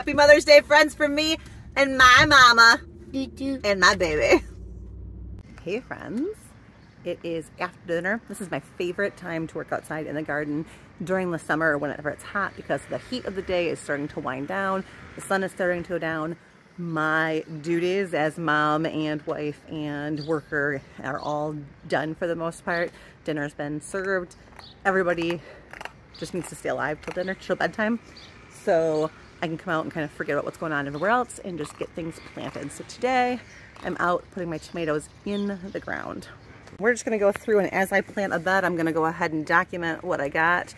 Happy Mother's Day, friends, from me and my mama and my baby. Hey, friends. It is after dinner. This is my favorite time to work outside in the garden during the summer whenever it's hot because the heat of the day is starting to wind down. The sun is starting to go down. My duties as mom and wife and worker are all done for the most part. Dinner's been served. Everybody just needs to stay alive till dinner, till bedtime. So I can come out and kind of forget about what's going on everywhere else and just get things planted. So today I'm out putting my tomatoes in the ground. We're just going to go through, and as I plant a bed, I'm going to go ahead and document what I got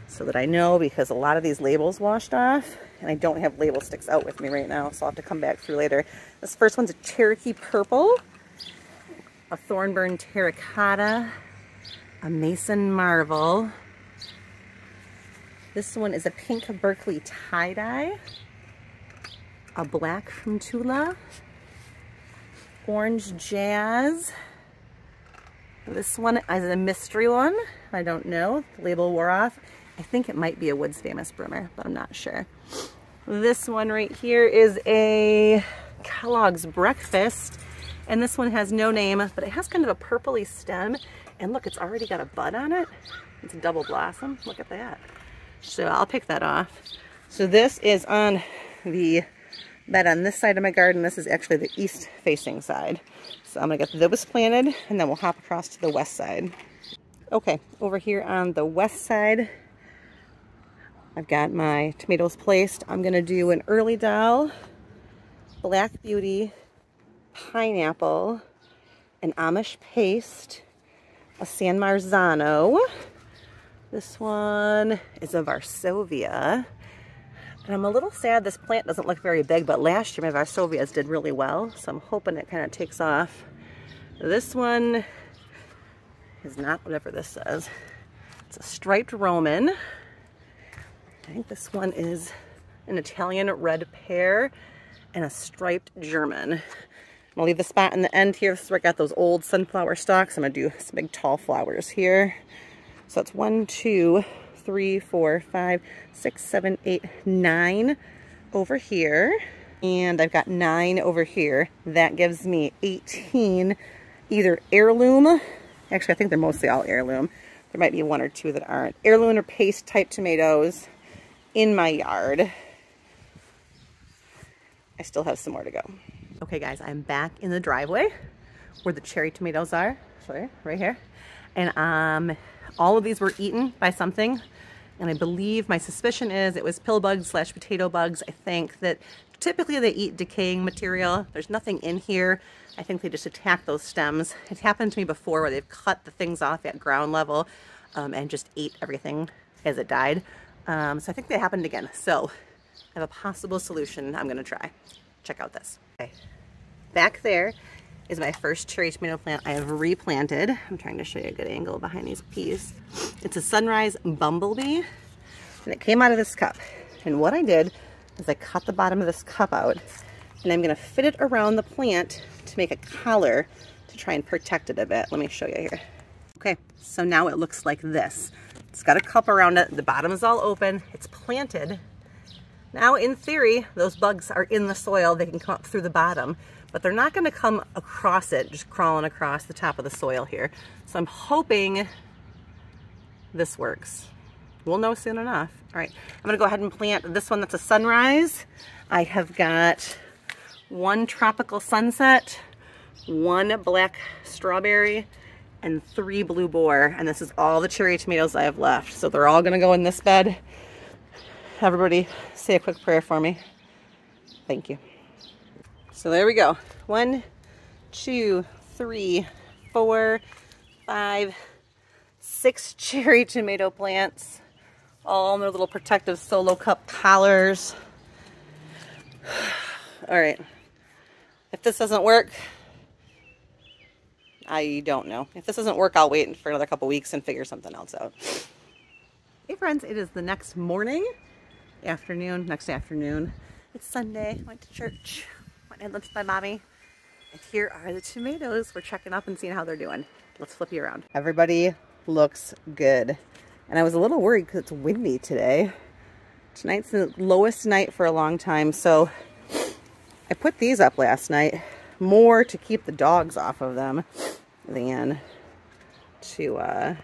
so that I know, because a lot of these labels washed off and I don't have label sticks out with me right now, so I'll have to come back through later. This first one's a Cherokee Purple, a Thornburn Terracotta, a Mason Marvel. This one is a Pink Berkeley Tie-Dye, a Black from Tula, Orange Jazz. This one is a mystery one. I don't know. The label wore off. I think it might be a Woods Famous Brimmer, but I'm not sure. This one right here is a Kellogg's Breakfast, and this one has no name, but it has kind of a purpley stem, and look, it's already got a bud on it. It's a double blossom. Look at that. So I'll pick that off. So this is on the bed on this side of my garden. This is actually the east facing side. So I'm gonna get those planted and then we'll hop across to the west side. Okay, over here on the west side, I've got my tomatoes placed. I'm gonna do an Early Doll, Black Beauty, Pineapple, an Amish Paste, a San Marzano. This one is a Varsovia. And I'm a little sad this plant doesn't look very big, but last year my Varsovias did really well, so I'm hoping it kind of takes off. This one is not whatever this says. It's a Striped Roman. I think this one is an Italian Red Pear and a Striped German. I'm gonna leave the spot in the end here. This is where I got those old sunflower stalks. I'm gonna do some big tall flowers here. So it's 1, 2, 3, 4, 5, 6, 7, 8, 9 over here. And I've got 9 over here. That gives me 18 either heirloom. Actually, I think they're mostly all heirloom. There might be 1 or 2 that aren't. Heirloom or paste type tomatoes in my yard. I still have some more to go. Okay guys, I'm back in the driveway where the cherry tomatoes are. Sorry, right here. And all of these were eaten by something. And I believe, my suspicion is it was pill bugs / potato bugs. I think that typically they eat decaying material. There's nothing in here. I think they just attack those stems. It's happened to me before where they've cut the things off at ground level and just ate everything as it died. So I think that happened again. So I have a possible solution I'm gonna try. Check out this. Okay. Back there is my first cherry tomato plant I have replanted. I'm trying to show you a good angle behind these peas. It's a Sunrise Bumblebee, and it came out of this cup. And what I did is I cut the bottom of this cup out, and I'm gonna fit it around the plant to make a collar to try and protect it a bit. Let me show you here. Okay, so now it looks like this. It's got a cup around it, the bottom is all open, it's planted. Now in theory, those bugs are in the soil, they can come up through the bottom, but they're not gonna come across it, just crawling across the top of the soil here. So I'm hoping this works. We'll know soon enough. All right, I'm gonna go ahead and plant this one that's a Sunrise. I have got 1 Tropical Sunset, 1 Black Strawberry, and 3 Blue Boar. And this is all the cherry tomatoes I have left. So they're all gonna go in this bed. Everybody say a quick prayer for me. Thank you. So there we go. 1, 2, 3, 4, 5, 6 cherry tomato plants. All in their little protective solo cup collars. All right. If this doesn't work, I don't know. If this doesn't work, I'll wait for another couple weeks and figure something else out. Hey friends, it is the next morning. Next afternoon. It's Sunday. Went to church. Went and had lunch with my mommy. And here are the tomatoes. We're checking up and seeing how they're doing. Let's flip you around. Everybody looks good. And I was a little worried because it's windy today. Tonight's the lowest night for a long time, so I put these up last night more to keep the dogs off of them than to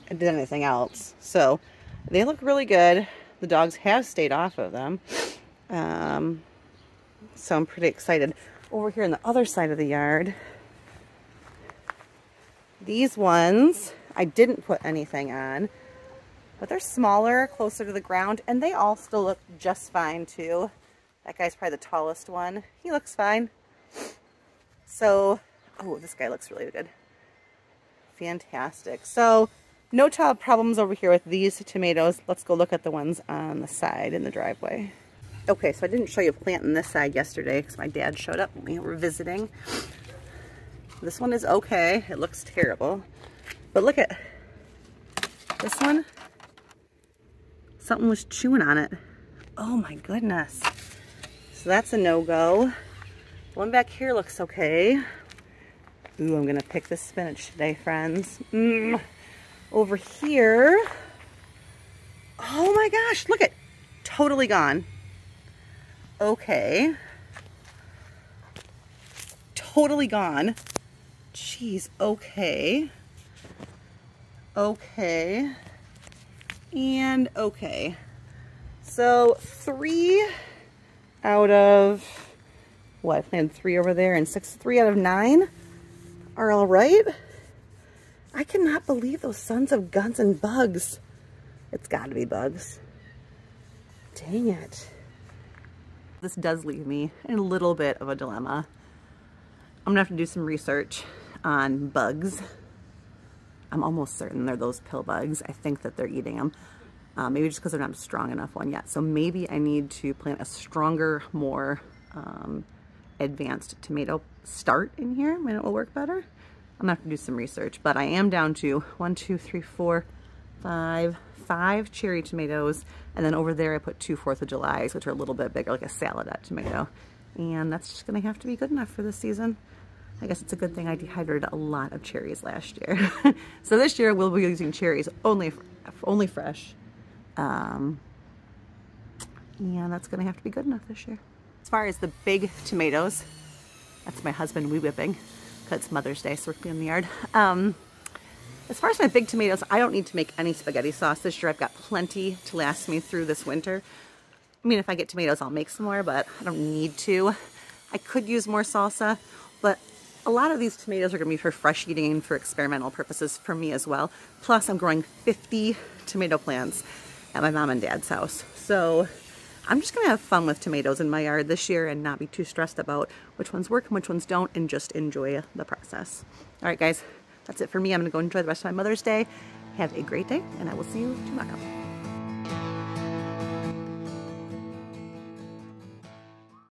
do anything else. So they look really good. The dogs have stayed off of them. So I'm pretty excited. Over here on the other side of the yard, these ones, I didn't put anything on, but they're smaller, closer to the ground, and they all still look just fine too. That guy's probably the tallest one. He looks fine. So, oh, this guy looks really good. Fantastic. So, no problems over here with these tomatoes. Let's go look at the ones on the side in the driveway. Okay, so I didn't show you planting this side yesterday because my dad showed up when we were visiting. This one is okay. It looks terrible. But look at this one. Something was chewing on it. Oh my goodness. So that's a no-go. One back here looks okay. Ooh, I'm gonna pick this spinach today, friends. Over here, oh my gosh, look at, totally gone. Okay. Totally gone. Jeez, okay. Okay. And okay. So 3 out of, what, I planted 3 over there and 3 out of 9 are all right. I cannot believe those sons of guns and bugs. It's got to be bugs. Dang it. This does leave me in a little bit of a dilemma. I'm gonna have to do some research on bugs. I'm almost certain they're those pill bugs. I think that they're eating them. Maybe just because they're not a strong enough one yet. So maybe I need to plant a stronger, more advanced tomato start in here. Maybe it will work better. I'm gonna have to do some research, but I am down to 1, 2, 3, 4, 5 cherry tomatoes, and then over there I put 2 4th of Julys, which are a little bit bigger, like a saladette tomato. And that's just gonna have to be good enough for this season. I guess it's a good thing I dehydrated a lot of cherries last year. So this year we'll be using cherries only fresh. And that's gonna have to be good enough this year. As far as the big tomatoes, that's my husband wee whipping, because it's Mother's Day, so we're cleaning the yard. As far as my big tomatoes, I don't need to make any spaghetti sauce this year. I've got plenty to last me through this winter. I mean, if I get tomatoes, I'll make some more, but I don't need to. I could use more salsa, but a lot of these tomatoes are gonna be for fresh eating and for experimental purposes for me as well. Plus, I'm growing 50 tomato plants at my mom and dad's house. So I'm just gonna have fun with tomatoes in my yard this year and not be too stressed about which ones work and which ones don't, and just enjoy the process. All right, guys, that's it for me. I'm gonna go enjoy the rest of my Mother's Day. Have a great day, and I will see you tomorrow.